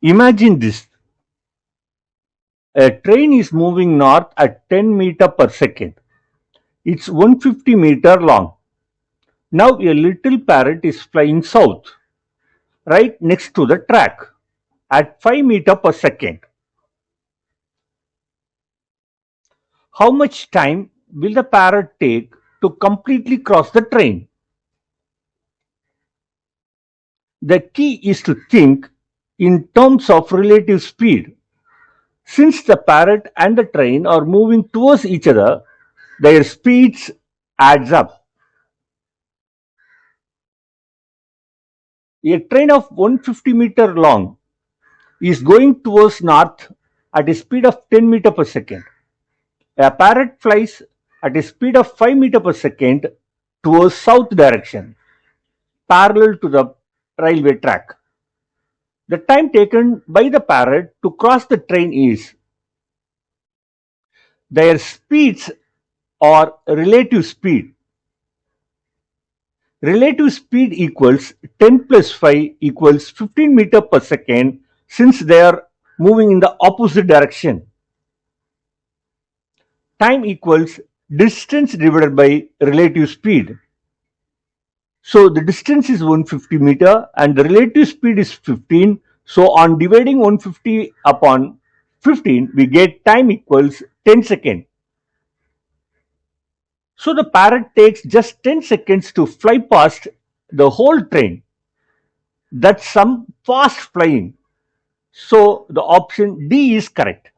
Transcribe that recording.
Imagine this. A train is moving north at 10 meter per second. It's 150-meter long. Now a little parrot is flying south, right next to the track, at 5 meter per second. How much time will the parrot take to completely cross the train? The key is to think in terms of relative speed. Since the parrot and the train are moving towards each other, their speeds adds up. A train of 150-meter long is going towards north at a speed of 10 meter per second. A parrot flies at a speed of 5 meter per second towards south direction, parallel to the railway track. The time taken by the parrot to cross the train is their speeds or relative speed. Relative speed equals 10 plus 5 equals 15 meter per second since they are moving in the opposite direction. Time equals distance divided by relative speed. So the distance is 150 meter and the relative speed is 15. So on dividing 150 upon 15, we get time equals 10 seconds. So the parrot takes just 10 seconds to fly past the whole train. That's some fast flying. So the option D is correct.